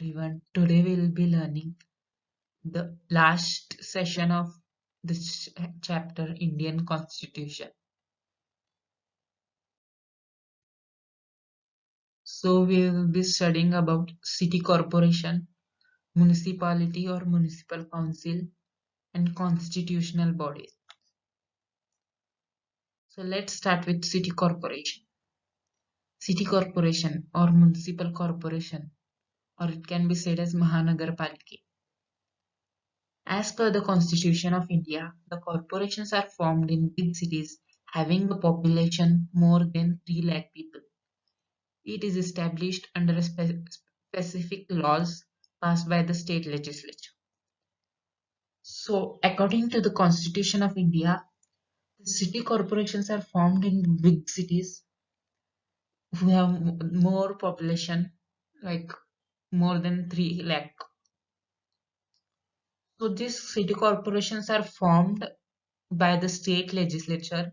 everyone. Today we will be learning the last session of this chapter, Indian Constitution. So we will be studying about city corporation, municipality or municipal council, and constitutional bodies. So let's start with city corporation. City corporation or municipal corporation, or it can be said as Mahanagar Palike. As per the Constitution of India, the corporations are formed in big cities having a population more than 3 lakh people. It is established under a specific laws passed by the state legislature. So, according to the Constitution of India, the city corporations are formed in big cities who have more population, like more than 3 lakh. So, these city corporations are formed by the state legislature.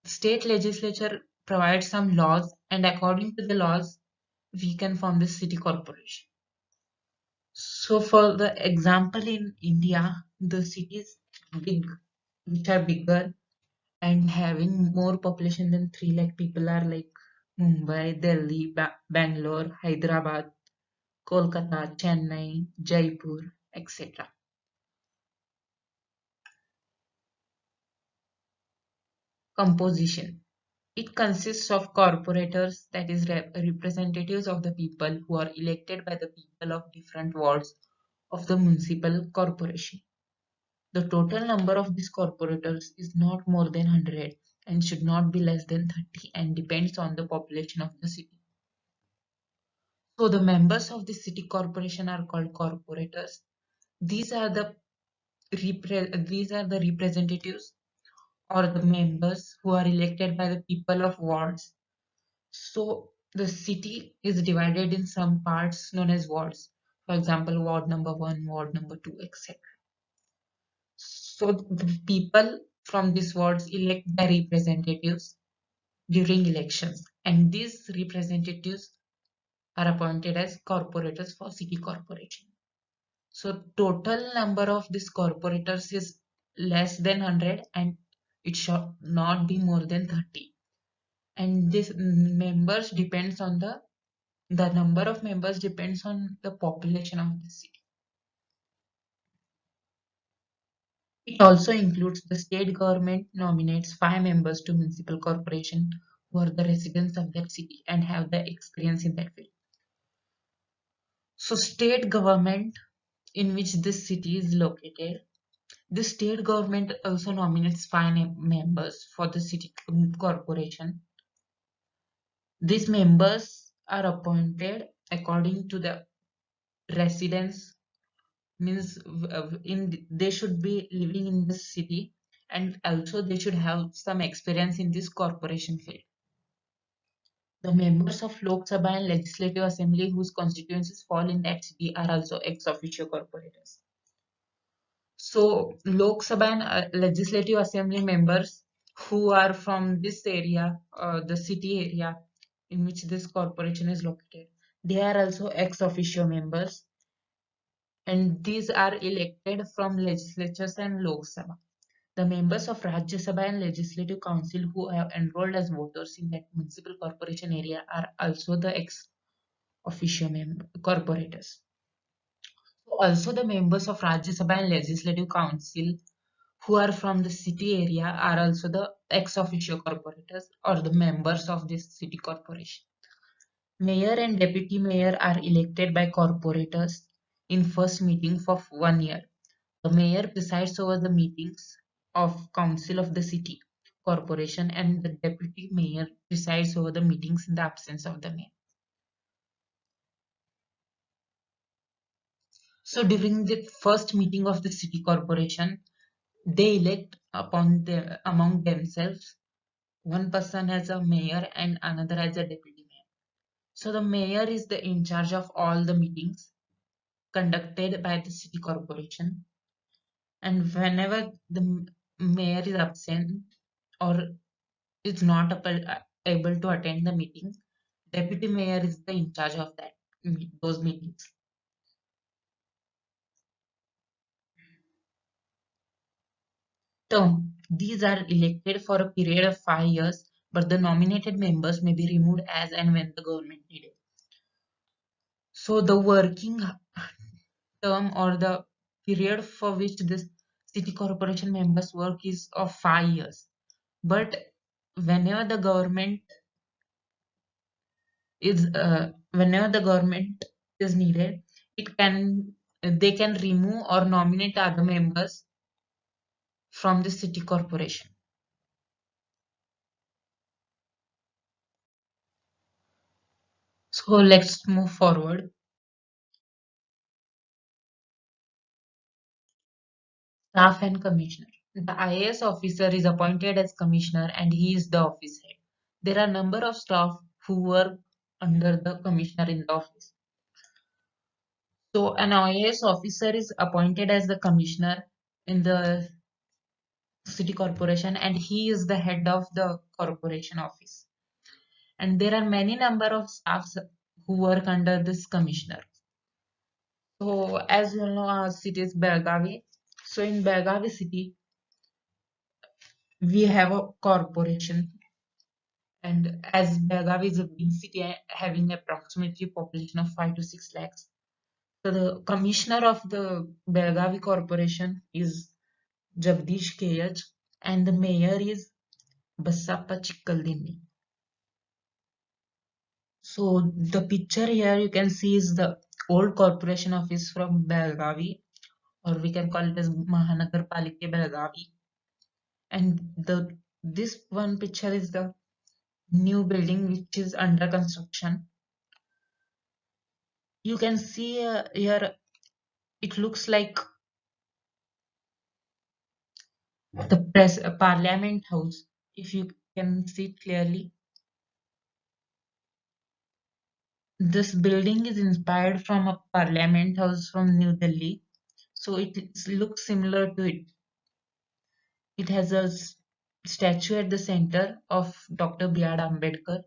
State legislature provides some laws, and according to the laws, we can form the city corporation. So, for the example in India, the cities big, which are bigger and having more population than 3 lakh people are like Mumbai, Delhi, Bangalore, Hyderabad, Kolkata, Chennai, Jaipur, etc. Composition. It consists of corporators, that is, representatives of the people who are elected by the people of different wards of the municipal corporation. The total number of these corporators is not more than 100 and should not be less than 30 and depends on the population of the city. So the members of the city corporation are called corporators. These are the representatives or the members who are elected by the people of wards. So the city is divided in some parts known as wards. For example, ward number 1, ward number 2, etc. So the people from these wards elect their representatives during elections, and these representatives are appointed as corporators for city corporation. So total number of these corporators is less than 100 and it should not be more than 30. And this members depends on the number of members depends on the population of the city. It also includes the state government nominates 5 members to municipal corporation who are the residents of that city and have the experience in that field. So state government in which this city is located, the state government also nominates 5 members for the city corporation. These members are appointed according to the residents, means they should be living in this city and also they should have some experience in this corporation field. The members of Lok Sabha and Legislative Assembly whose constituencies fall in that city are also ex officio corporators. So Lok Sabha and Legislative Assembly members who are from this area, the city area in which this corporation is located, they are also ex officio members, and these are elected from legislatures and Lok Sabha. The members of Rajya Sabha and Legislative Council who have enrolled as voters in that municipal corporation area are also the ex officio corporators. Also, the members of Rajya Sabha and Legislative Council who are from the city area are also the ex officio corporators or the members of this city corporation. Mayor and deputy mayor are elected by corporators in first meeting for 1 year. The mayor presides over the meetings of council of the city corporation and the deputy mayor presides over the meetings in the absence of the mayor. So during the first meeting of the city corporation, they elect among themselves one person as a mayor and another as a deputy mayor. So the mayor is the in charge of all the meetings conducted by the city corporation, and whenever the mayor is absent or is not able to attend the meeting, deputy mayor is the in charge of that those meetings. Term. These are elected for a period of 5 years, but the nominated members may be removed as and when the government needed. So the working term or the period for which this city corporation members work is of 5 years. But whenever the government whenever the government is needed, it can they can remove or nominate other members from the city corporation. So let's move forward. Staff and commissioner. The IAS officer is appointed as commissioner and he is the office head. There are a number of staff who work under the commissioner in the office. So an IAS officer is appointed as the commissioner in the city corporation and he is the head of the corporation office. And there are many number of staffs who work under this commissioner. So as you know, our city is Belgavi. So in Belgavi city, we have a corporation, and as Belgavi is a big city having approximately population of 5 to 6 lakhs, so the commissioner of the Belgavi corporation is Jagdish KH, and the mayor is Bassappa Chikkaldini. So the picture here you can see is the old corporation office from Belgavi, or we can call it as Mahanagar Palike Belgavi. And the this one picture is the new building which is under construction. You can see here it looks like the parliament house. If you can see it clearly, this building is inspired from a parliament house from New Delhi. So looks similar to it. It has a statue at the center of Dr. B.R. Ambedkar.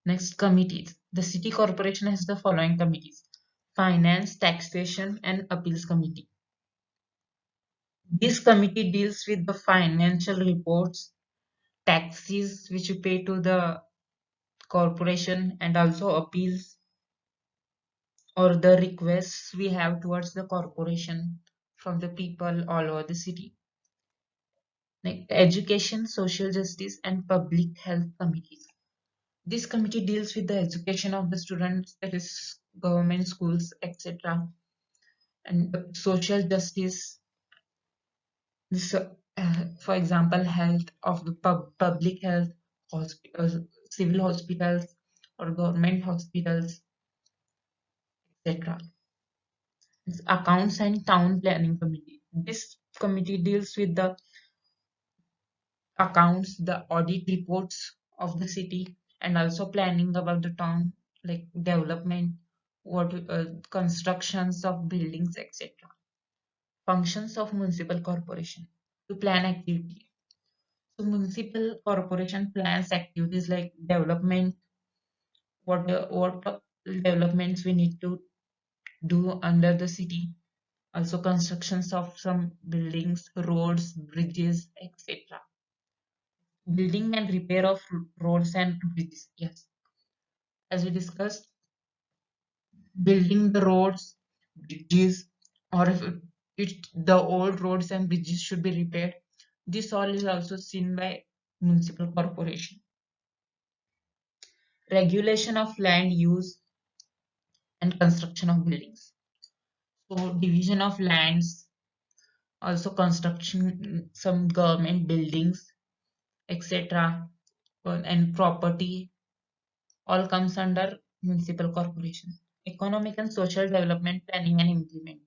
Next, committees. The city corporation has the following committees: Finance, Taxation, and Appeals Committee. This committee deals with the financial reports, taxes which you pay to the corporation, and also appeals or the requests we have towards the corporation from the people all over the city. Like education, social justice, and public health committees. This committee deals with the education of the students, that is government schools, etc. And social justice, this, for example, health of the public health, hospitals, civil hospitals, or government hospitals, etc. Accounts and town planning committee. This committee deals with the accounts, the audit reports of the city, and also planning about the town, like development, what constructions of buildings, etc. Functions of municipal corporation to plan activity. So municipal corporation plans activities like development, what developments we need to do under the city, also constructions of some buildings, roads, bridges, etc. Building and repair of roads and bridges. Yes, as we discussed, building the roads, bridges, or if the old roads and bridges should be repaired. This all is also seen by municipal corporation. Regulation of land use and construction of buildings. So division of lands, also construction some government buildings, etc. And property all comes under municipal corporation. Economic and social development planning and implementing.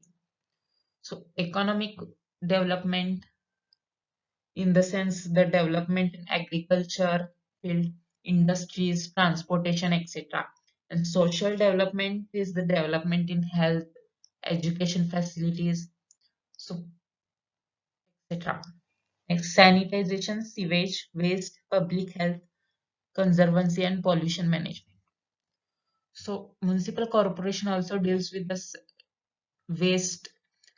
So economic development in the sense the development in agriculture, field, industries, transportation, etc. And social development is the development in health, education facilities, so etc. Next, sanitization, sewage, waste, public health, conservancy, and pollution management. So, municipal corporation also deals with the waste,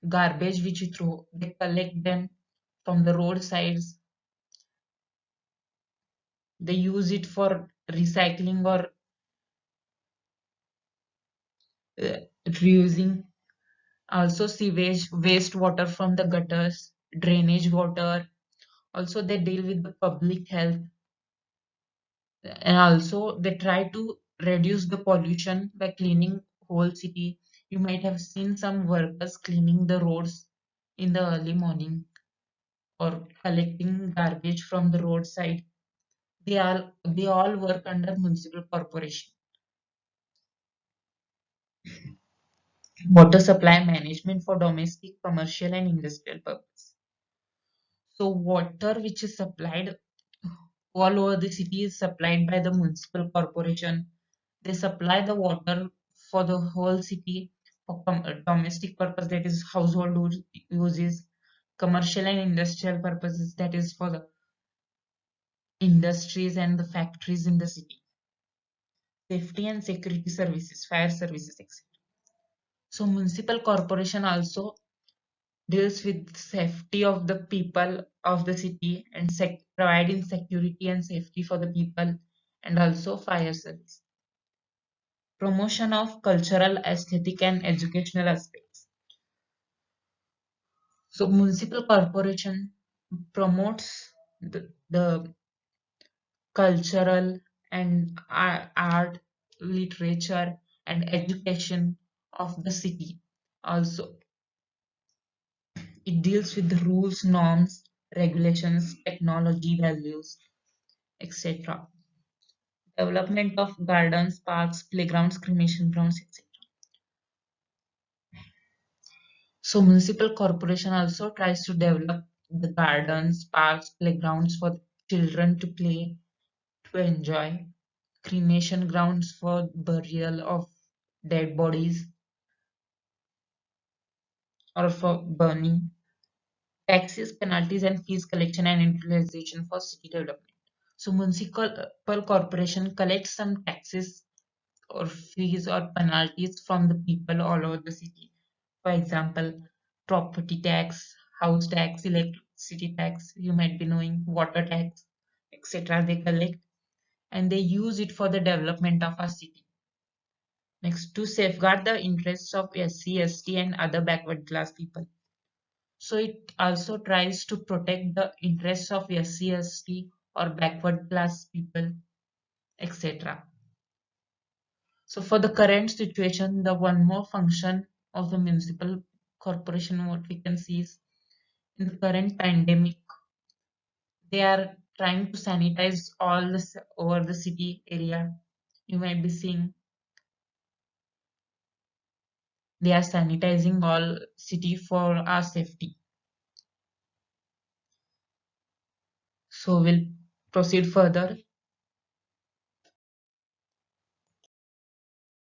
garbage which you throw. They collect them from the roadsides. They use it for recycling or reusing. Also, sewage, wastewater from the gutters, drainage water. Also, they deal with the public health, and also they try to reduce the pollution by cleaning whole city. You might have seen some workers cleaning the roads in the early morning or collecting garbage from the roadside. They all work under municipal corporation. Water supply management for domestic, commercial, and industrial purpose. So water which is supplied all over the city is supplied by the municipal corporation. They supply the water for the whole city for domestic purpose, that is household uses, commercial and industrial purposes, that is for the industries and the factories in the city, safety and security services, fire services, etc. So municipal corporation also deals with safety of the people of the city and providing security and safety for the people, and also fire service. Promotion of cultural, aesthetic, and educational aspects. So municipal corporation promotes the cultural and art, literature, and education of the city. Also, it deals with the rules, norms, regulations, technology, values, etc. Development of gardens, parks, playgrounds, cremation grounds, etc. So municipal corporation also tries to develop the gardens, parks, playgrounds for children to play, to enjoy, cremation grounds for burial of dead bodies or for burning, taxes, penalties, and fees collection and utilization for city development. So municipal corporation collects some taxes or fees or penalties from the people all over the city. For example, property tax, house tax, electricity tax, you might be knowing, water tax, etc. They collect and they use it for the development of our city. Next, to safeguard the interests of SC, ST, and other backward class people. So it also tries to protect the interests of SC, ST, or backward class people, etc. So for the current situation, the one more function of the municipal corporation, what we can see is in the current pandemic, they are trying to sanitize all this over the city area. You might be seeing they are sanitizing all city for our safety. So we'll proceed further.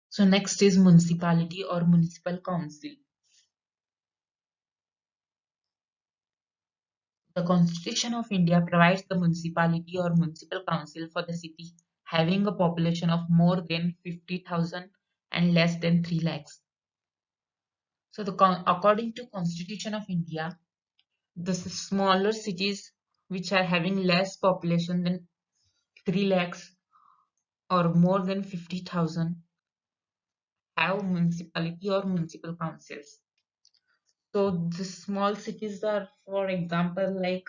So next is municipality or municipal council. The Constitution of India provides the municipality or municipal council for the city having a population of more than 50,000 and less than 3 lakhs. So according to Constitution of India, the smaller cities which are having less population than 3 lakhs or more than 50,000 have municipality or municipal councils. So the small cities are, for example, like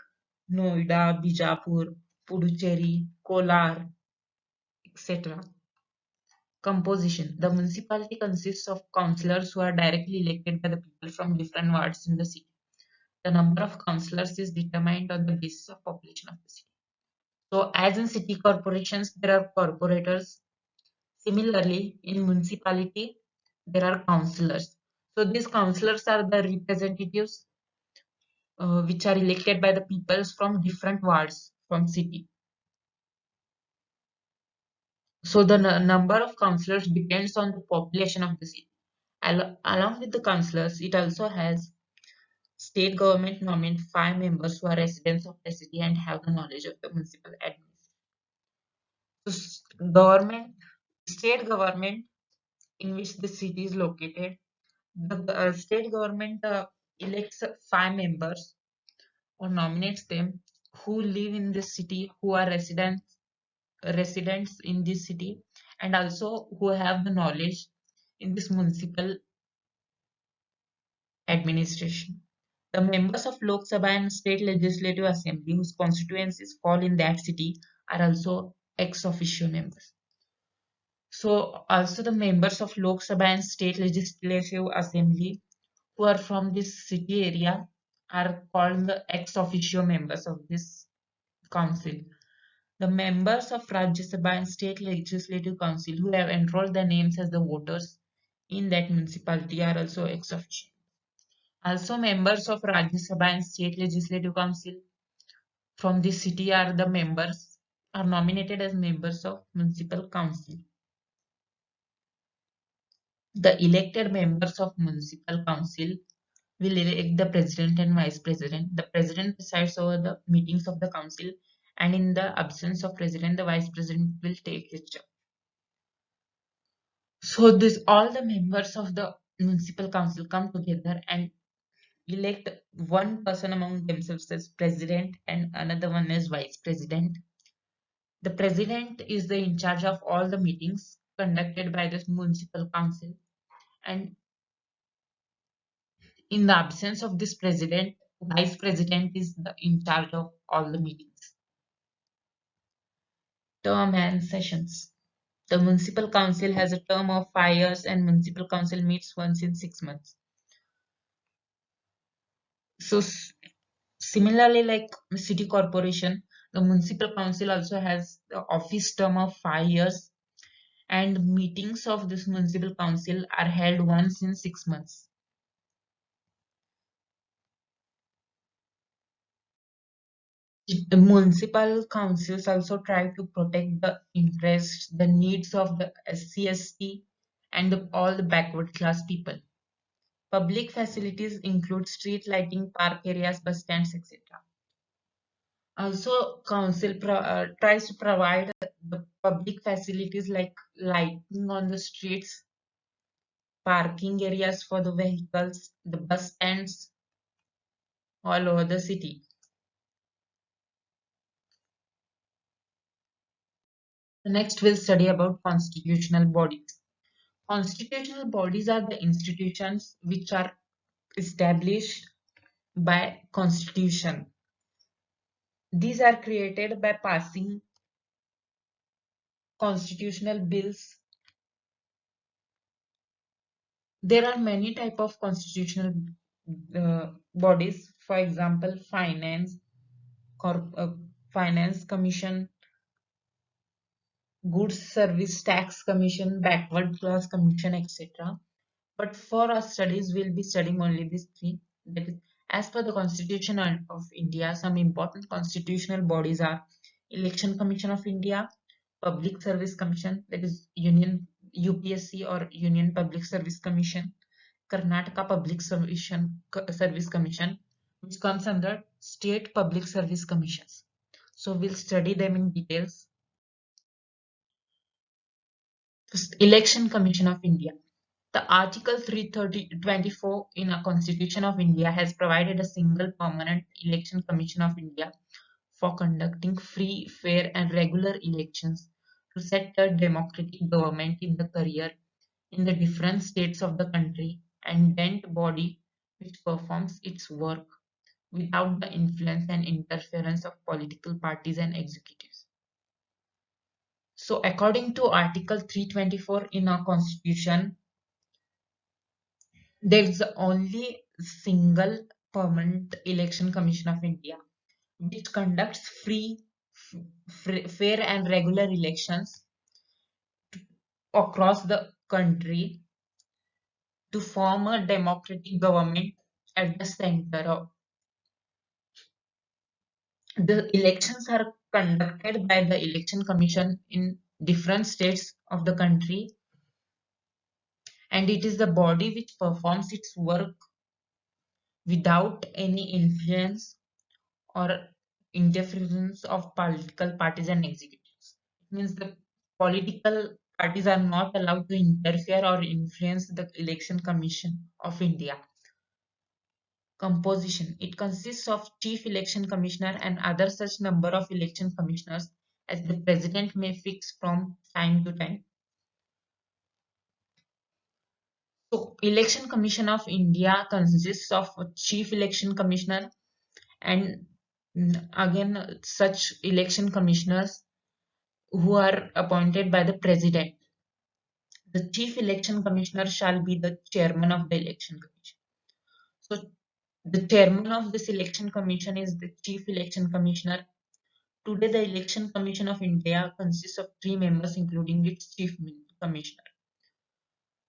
Noida, Bijapur, Puducherry, Kolar, etc. Composition. The municipality consists of councillors who are directly elected by the people from different wards in the city. The number of councillors is determined on the basis of population of the city. So, as in city corporations, there are corporators. Similarly, in municipality, there are councillors. So, these councillors are the representatives which are elected by the peoples from different wards from city. So, the number of councillors depends on the population of the city. Along with the councillors, it also has state government nominate 5 members who are residents of the city and have the knowledge of the municipal administration. Government, state government in which the city is located. The state government elects 5 members or nominates them who live in this city, who are residents in this city, and also who have the knowledge in this municipal administration. The members of Lok Sabha and State Legislative Assembly whose constituencies fall in that city are also ex officio members. So also the members of Lok Sabha and State Legislative Assembly who are from this city area are called the ex officio members of this council. The members of Rajya Sabha and State Legislative Council who have enrolled their names as the voters in that municipality are also ex officio. Also, members of Rajya Sabha and State Legislative Council from this city are the members are nominated as members of Municipal Council. The elected members of Municipal Council will elect the president and vice president. The president presides over the meetings of the council, and in the absence of president, the vice president will take his job. So this all the members of the municipal council come together and elect one person among themselves as president and another one as vice president. The president is the in charge of all the meetings conducted by the municipal council, and in the absence of this president, vice president is the in charge of all the meetings. Term and sessions. The municipal council has a term of 5 years and municipal council meets once in 6 months. So similarly, like city corporation, the municipal council also has the office term of 5 years, and meetings of this municipal council are held once in 6 months. The municipal councils also try to protect the interests, the needs of the SC, ST, and all the backward class people. Public facilities include street lighting, park areas, bus stands, etc. Also, council tries to provide the public facilities like lighting on the streets, parking areas for the vehicles, the bus stands all over the city. Next, we'll study about constitutional bodies. Constitutional bodies are the institutions which are established by constitution. These are created by passing constitutional bills. There are many type of constitutional bodies. For example, uh, finance commission, goods service tax commission, backward class commission, etc. But for our studies, we'll be studying only these three. That is, as per the Constitution of India, some important constitutional bodies are Election Commission of India, Public Service Commission, that is Union UPSC or Union Public Service Commission, Karnataka Service Commission, which comes under State Public Service Commissions. So we'll study them in details. First, Election Commission of India. The Article 324 in a Constitution of India has provided a single permanent election commission of India for conducting free, fair and regular elections to set a democratic government in the career in the different states of the country and dent body which performs its work without the influence and interference of political parties and executives. So according to Article 324 in our Constitution, there is only single permanent election commission of India which conducts fair and regular elections across the country to form a democratic government at the center of the elections are conducted by the election commission in different states of the country, and it is the body which performs its work without any influence or interference of political parties and executives. It means the Political parties are not allowed to interfere or influence the Election Commission of India. Composition. It consists of Chief Election Commissioner and other such number of election commissioners as the President may fix from time to time. So, Election Commission of India consists of a Chief Election Commissioner and again such election commissioners who are appointed by the President. The Chief Election Commissioner shall be the chairman of the Election Commission. So, the chairman of this Election Commission is the Chief Election Commissioner. Today, the Election Commission of India consists of three members, including its Chief Commissioner.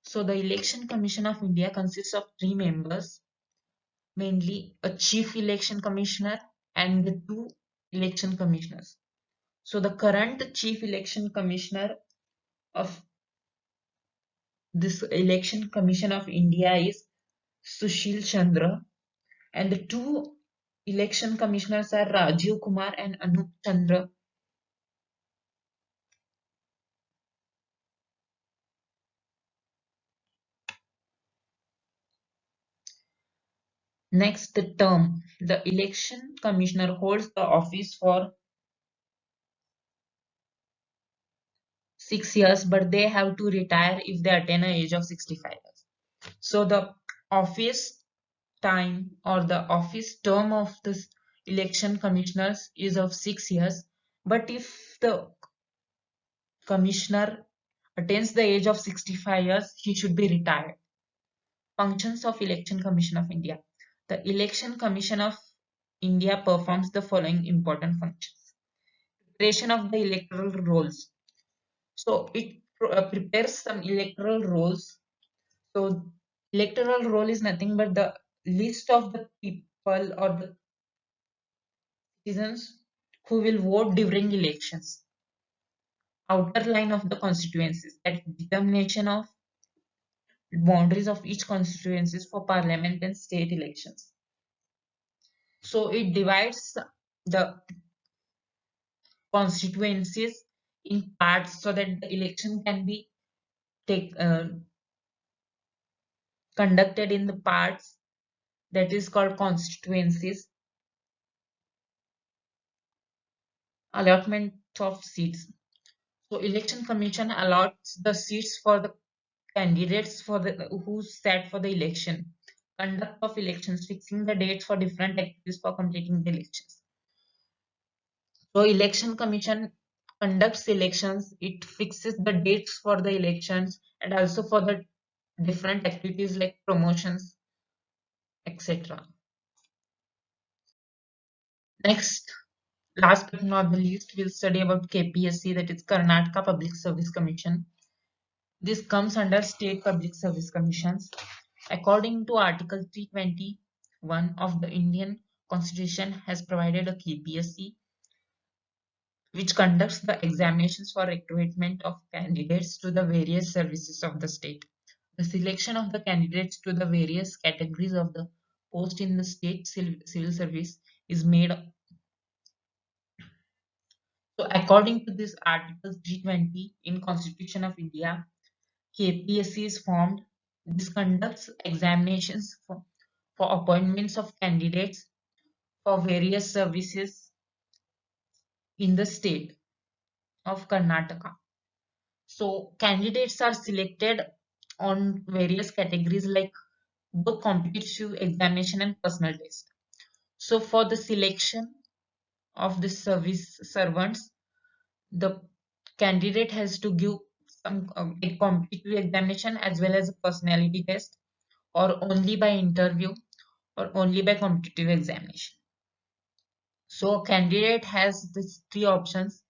So, the Election Commission of India consists of three members, mainly a Chief Election Commissioner and the two election commissioners. So, the current Chief Election Commissioner of this Election Commission of India is Sushil Chandra, and the two election commissioners are Rajiv Kumar and Anup Chandra. Next, the term. The election commissioner holds the office for 6 years, but they have to retire if they attain an age of 65 years. So the office time or the office term of this election commissioners is of 6 years, but if the commissioner attains the age of 65 years, he should be retired. Functions of Election Commission of India. The Election Commission of India performs the following important functions. Preparation of the electoral rolls. So it prepares some electoral rolls. So electoral roll is nothing but the list of the people or the citizens who will vote during elections. Outer line of the constituencies, that determination of boundaries of each constituencies for parliament and state elections. So it divides the constituencies in parts so that the election can be take, conducted in the parts, that is called constituencies. Allotment of seats. So election commission allots the seats for the candidates for the who sat for the election. Conduct of elections, fixing the dates for different activities for completing the elections. So election commission conducts elections, it fixes the dates for the elections and also for the different activities like promotions, etc. Next, last but not the least, we'll study about KPSC, that is Karnataka Public Service Commission. This comes under State Public Service Commissions. According to Article 321 of the Indian Constitution has provided a KPSC which conducts the examinations for recruitment of candidates to the various services of the state. The selection of the candidates to the various categories of the post in the state civil service is made. So according to this Article 320 in Constitution of India, KPSC is formed. This conducts examinations for appointments of candidates for various services in the state of Karnataka. So candidates are selected on various categories like both competitive examination and personal test. So for the selection of the service servants, the candidate has to give some a competitive examination as well as a personality test, or only by interview or only by competitive examination. So a candidate has these three options.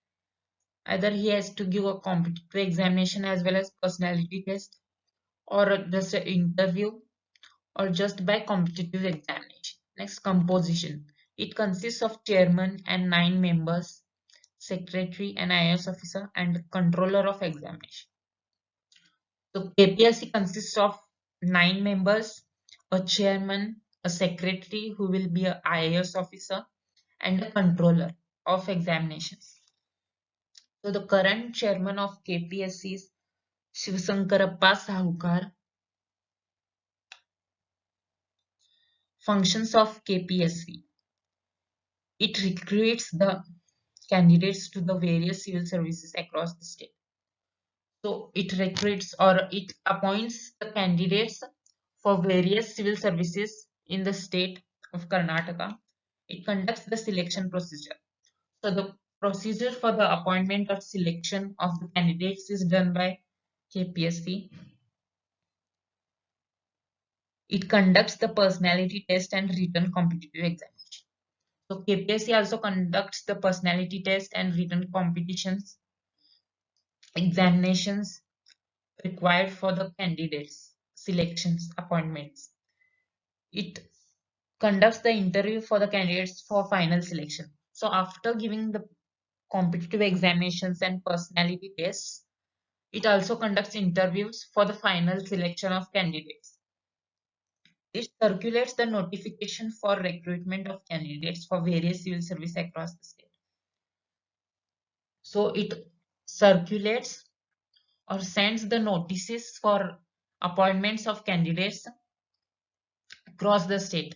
Either he has to give a competitive examination as well as personality test, or just an interview, or just by competitive examination. Next, composition. It consists of chairman and 9 members, secretary and IAS officer, and controller of examination. So KPSC consists of 9 members, a chairman, a secretary who will be a IAS officer, and a controller of examinations. So the current chairman of KPSC is Shivasankarappa Sahukar. Functions of KPSC. It recruits the candidates to the various civil services across the state. So it recruits or it appoints the candidates for various civil services in the state of Karnataka. It conducts the selection procedure. So the procedure for the appointment or selection of the candidates is done by KPSC. It conducts the personality test and written competitive examination. So KPSC also conducts the personality test and written competitions examinations required for the candidates selections appointments. It conducts the interview for the candidates for final selection. So after giving the competitive examinations and personality tests, it also conducts interviews for the final selection of candidates. It circulates the notification for recruitment of candidates for various civil service across the state. So it circulates or sends the notices for appointments of candidates across the state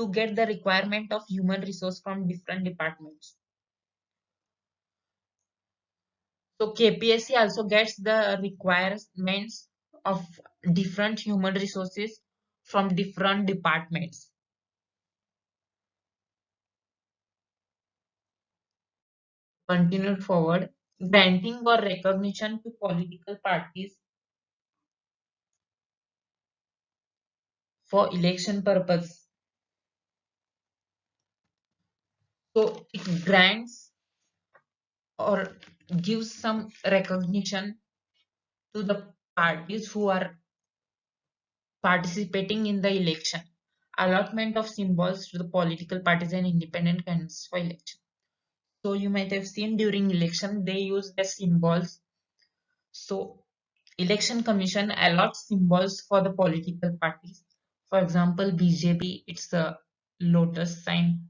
to get the requirement of human resource from different departments. So KPSC also gets the requirements of different human resources from different departments. Continued forward, granting or recognition to political parties for election purpose. So it grants or gives some recognition to the parties who are participating in the election. Allotment of symbols to the political parties and independent candidates for election. So you might have seen during election they use the symbols. So election commission allots symbols for the political parties. For example, BJP, it's a lotus sign.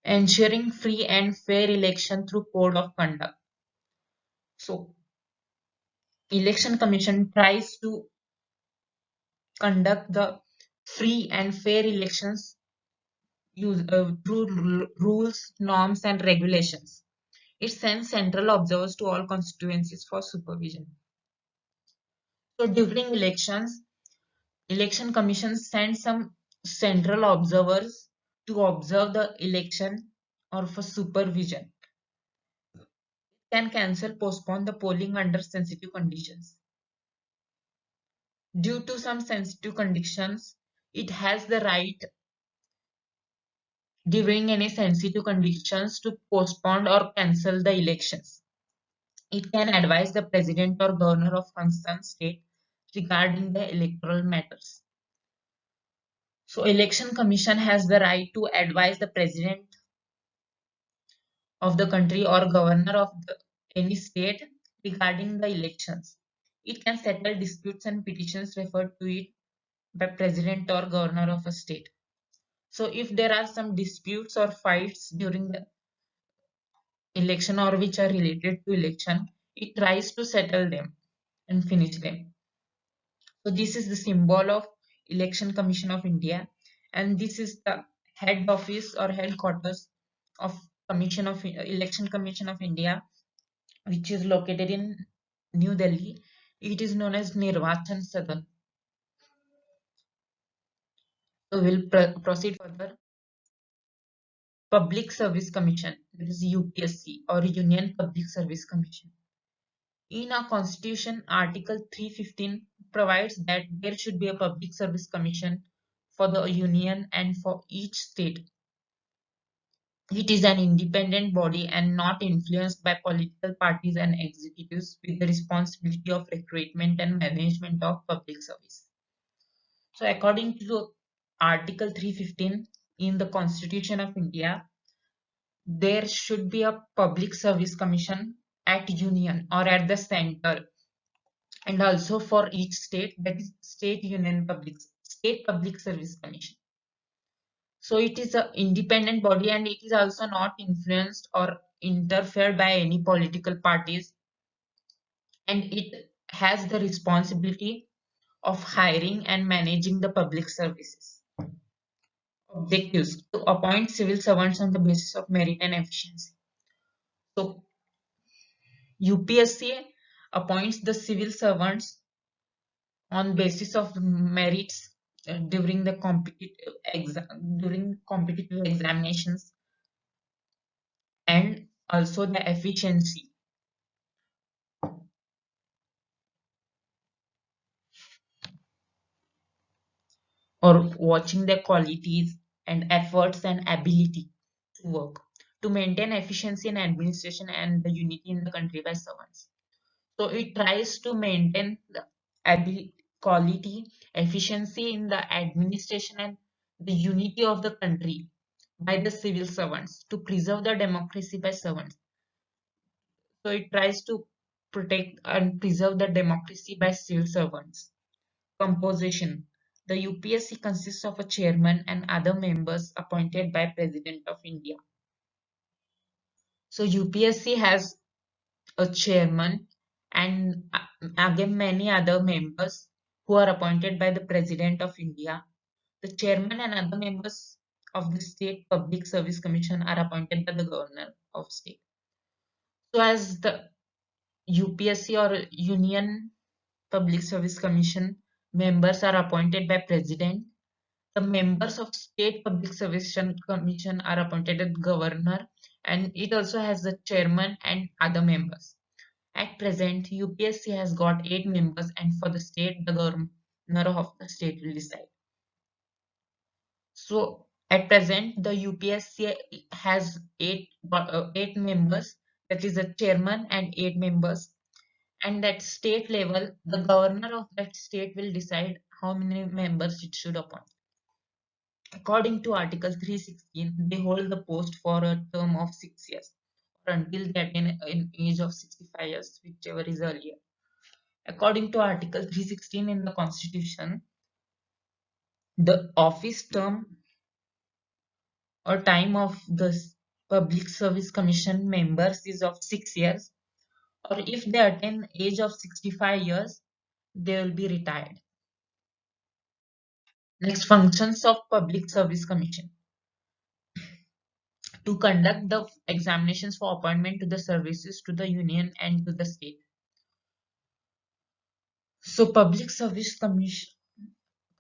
Ensuring free and fair election through code of conduct. So election commission tries to conduct the free and fair elections through rules, norms, and regulations. It sends central observers to all constituencies for supervision. So during elections, election commission sends some central observers to observe the election or for supervision. Can cancel, postpone the polling under sensitive conditions. Due to some sensitive conditions, it has the right during any sensitive conditions to postpone or cancel the elections. It can advise the president or governor of concerned state regarding the electoral matters. So election commission has the right to advise the president of the country or governor of any state regarding the elections. It can settle disputes and petitions referred to it by president or governor of a state. So if there are some disputes or fights during the election or which are related to election, it tries to settle them and finish them. So this is the symbol of Election Commission of India, and this is the head office or headquarters of Commission of Election Commission of India, which is located in New Delhi. It is known as Nirvachan Sadan. So we'll proceed further. Public Service Commission, that is UPSC or Union Public Service Commission. In our constitution, Article 315 provides that there should be a public service commission for the union and for each state. It is an independent body and not influenced by political parties and executives with the responsibility of recruitment and management of public service. So according to Article 315 in the Constitution of India, there should be a public service commission at union or at the center, and also for each state, that is state public service commission. So it is an independent body and it is also not influenced or interfered by any political parties, and it has the responsibility of hiring and managing the public services. Objectives: to appoint civil servants on the basis of merit and efficiency. So UPSC appoints the civil servants on basis of merits during competitive examinations, and also the efficiency or watching their qualities and efforts and ability to work to maintain efficiency in administration and the unity in the country by servants. So it tries to maintain the ability, quality, efficiency in the administration and the unity of the country by the civil servants to preserve the democracy by servants. So it tries to protect and preserve the democracy by civil servants. Composition: the UPSC consists of a chairman and other members appointed by President of India. So UPSC has a chairman and again many other members who are appointed by the President of India. The chairman and other members of the State Public Service Commission are appointed by the Governor of State. So as the UPSC or Union Public Service Commission members are appointed by President, the members of State Public Service Commission are appointed as Governor, and it also has the chairman and other members. At present, UPSC has got 8 members, and for the state, the governor of the state will decide. So, at present, the UPSC has eight members, that is a chairman and 8 members. And at state level, the governor of that state will decide how many members it should appoint. According to Article 316, they hold the post for a term of 6 years or until they attain an age of 65 years, whichever is earlier. According to Article 316 in the Constitution, the office term or time of the Public Service Commission members is of 6 years, or if they attain age of 65 years, they will be retired. Next, functions of Public Service Commission: to conduct the examinations for appointment to the services to the union and to the state. So Public Service Commission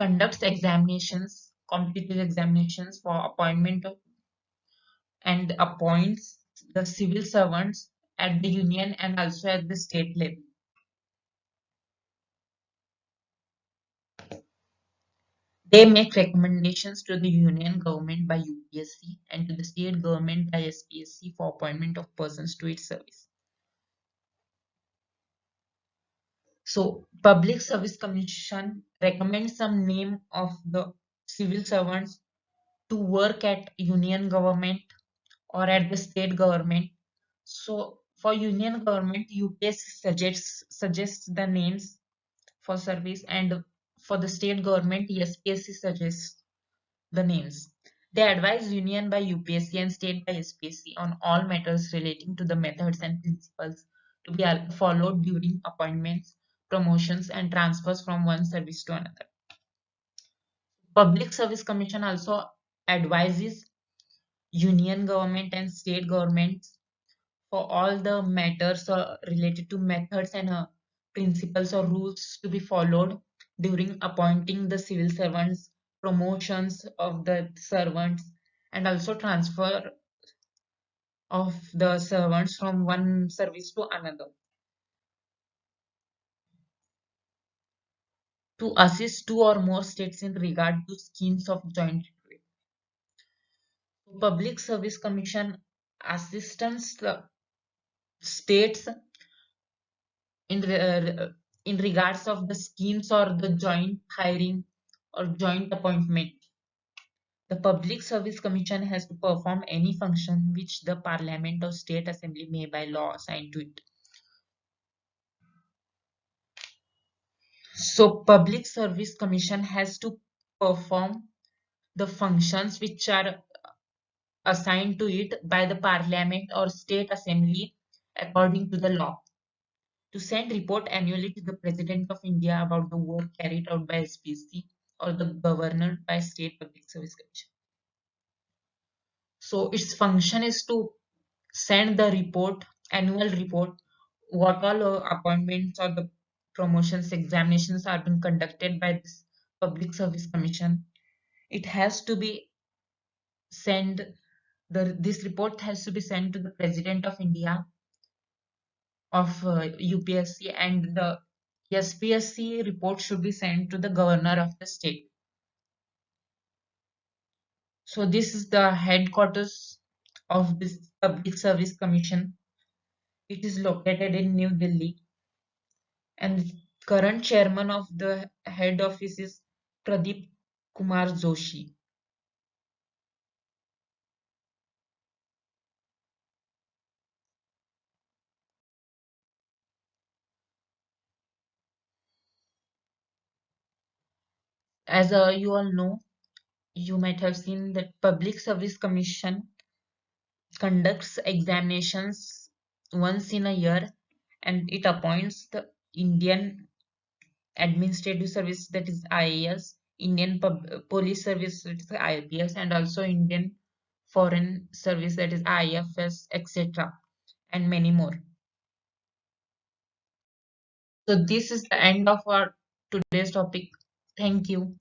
conducts examinations, competitive examinations for appointment of, and appoints the civil servants at the union and also at the state level. They make recommendations to the union government by UPSC and to the state government by SPSC for appointment of persons to its service. So, Public Service Commission recommends some name of the civil servants to work at union government or at the state government. So, for union government, UPSC suggests the names for service, and for the state government, SPSC suggests the names. They advise union by UPSC and state by SPSC on all matters relating to the methods and principles to be followed during appointments, promotions, and transfers from one service to another. Public Service Commission also advises union government and state governments for all the matters related to methods and principles or rules to be followed during appointing the civil servants, promotions of the servants, and also transfer of the servants from one service to another, to assist two or more states in regard to schemes of joint trade. Public Service Commission assistance the states in regards of the schemes or the joint hiring or joint appointment. The Public Service Commission has to perform any function which the Parliament or State Assembly may by law assign to it. So Public Service Commission has to perform the functions which are assigned to it by the parliament or state assembly according to the law, to send report annually to the President of India about the work carried out by SPC or the governor by State Public Service Commission. So its function is to send the report, annual report, what all appointments or the promotions, examinations are being conducted by this Public Service Commission. It has to be sent, this report has to be sent to the President of India of UPSC, and the SPSC report should be sent to the governor of the state. So this is the headquarters of this Public Service Commission. It is located in New Delhi, and the current chairman of the head office is Pradeep Kumar Joshi. As you all know, you might have seen that Public Service Commission conducts examinations once in a year, and it appoints the Indian Administrative Service, that is IAS, Indian Police Service, that is IPS, and also Indian Foreign Service, that is IFS, etc., and many more. So this is the end of our today's topic. Thank you.